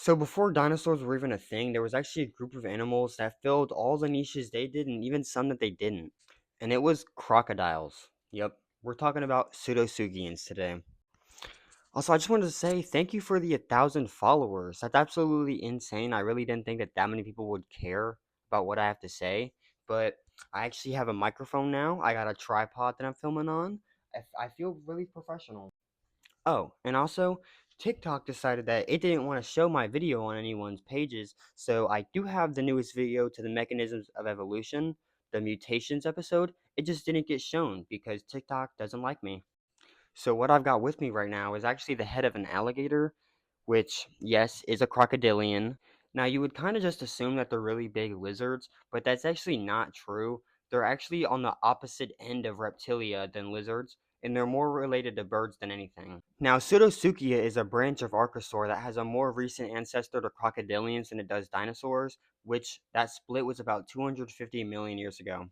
So before dinosaurs were even a thing, there was actually a group of animals that filled all the niches they did and even some that they didn't. And it was crocodiles. Yep, we're talking about pseudosuchians today. Also, I just wanted to say thank you for the 1,000 followers. That's absolutely insane. I really didn't think that many people would care about what I have to say. But I actually have a microphone now. I got a tripod that I'm filming on. I feel really professional. Oh, and also, TikTok decided that it didn't want to show my video on anyone's pages, so I do have the newest video to the mechanisms of evolution, the mutations episode. It just didn't get shown because TikTok doesn't like me. So what I've got with me right now is actually the head of an alligator, which, yes, is a crocodilian. Now, you would kind of just assume that they're really big lizards, but that's actually not true. They're actually on the opposite end of reptilia than lizards, and they're more related to birds than anything. Now, Pseudosuchia is a branch of Archosaur that has a more recent ancestor to crocodilians than it does dinosaurs, which that split was about 250 million years ago.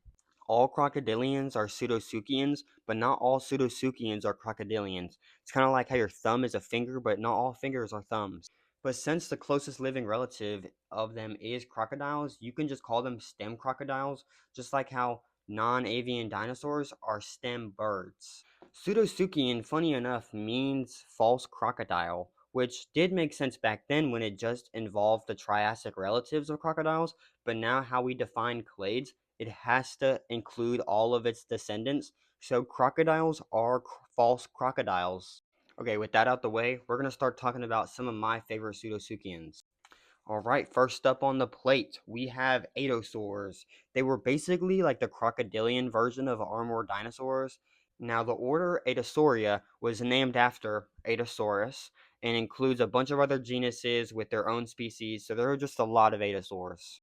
All crocodilians are pseudosuchians, but not all pseudosuchians are crocodilians. It's kind of like how your thumb is a finger, but not all fingers are thumbs. But since the closest living relative of them is crocodiles, you can just call them stem crocodiles, just like how non-avian dinosaurs are stem birds. Pseudosuchian, funny enough, means false crocodile, which did make sense back then when it just involved the Triassic relatives of crocodiles, but now how we define clades, it has to include all of its descendants. So crocodiles are false crocodiles. Okay, with that out the way, we're going to start talking about some of my favorite pseudosuchians. All right, first up on the plate, we have Adosaurs. They were basically like the crocodilian version of armored dinosaurs. Now, the order Adasauria was named after Adasaurus and includes a bunch of other genuses with their own species, so there are just a lot of Adasaurs.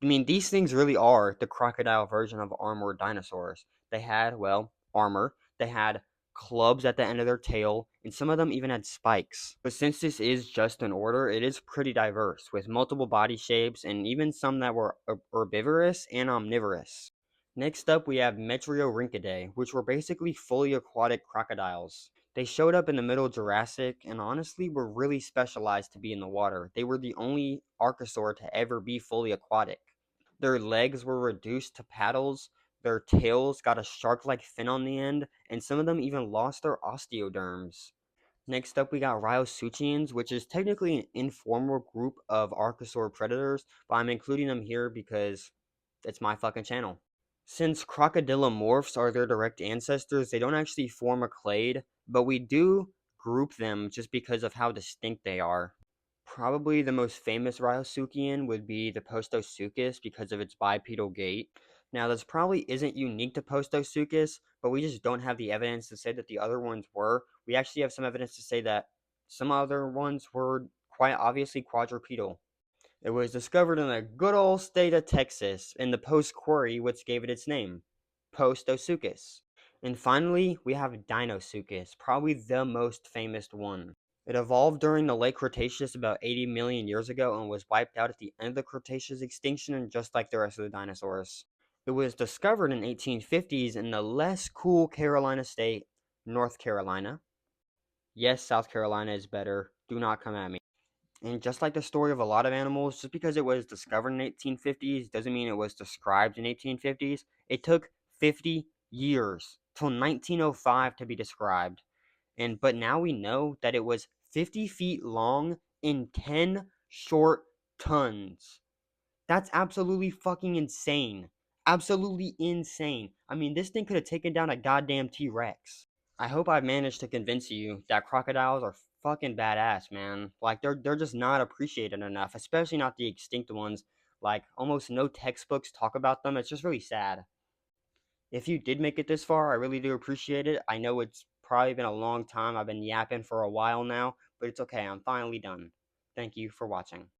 I mean, these things really are the crocodile version of armored dinosaurs. They had, well, armor. They had clubs at the end of their tail, and some of them even had spikes. But since this is just an order, it is pretty diverse, with multiple body shapes and even some that were herbivorous and omnivorous. Next up, we have Metriorhynchidae, which were basically fully aquatic crocodiles. They showed up in the Middle Jurassic and honestly were really specialized to be in the water. They were the only archosaur to ever be fully aquatic. Their legs were reduced to paddles, their tails got a shark-like fin on the end, and some of them even lost their osteoderms. Next up, we got Ryosuchians, which is technically an informal group of archosaur predators, but I'm including them here because it's my fucking channel. Since crocodilomorphs are their direct ancestors, they don't actually form a clade, but we do group them just because of how distinct they are. Probably the most famous Ryosuchian would be the Postosuchus because of its bipedal gait. Now, this probably isn't unique to Postosuchus, but we just don't have the evidence to say that the other ones were. We actually have some evidence to say that some other ones were quite obviously quadrupedal. It was discovered in the good old state of Texas in the Post Quarry, which gave it its name, Postosuchus. And finally, we have Dinosuchus, probably the most famous one. It evolved during the late Cretaceous about 80 million years ago and was wiped out at the end of the Cretaceous extinction, just like the rest of the dinosaurs. It was discovered in 1850s in the less cool Carolina state, North Carolina. Yes, South Carolina is better. Do not come at me. And just like the story of a lot of animals, just because it was discovered in 1850s doesn't mean it was described in 1850s. It took 50 years till 1905 to be described. But now we know that it was 50 feet long in 10 short tons. That's absolutely fucking insane. Absolutely insane. I mean, this thing could have taken down a goddamn T-Rex. I hope I've managed to convince you that crocodiles are fucking badass, man. Like they're just not appreciated enough, especially not the extinct ones. Like almost no textbooks talk about them. It's just really sad. If you did make it this far, I really do appreciate it. I know it's probably been a long time. I've been yapping for a while now, but it's okay. I'm finally done. Thank you for watching.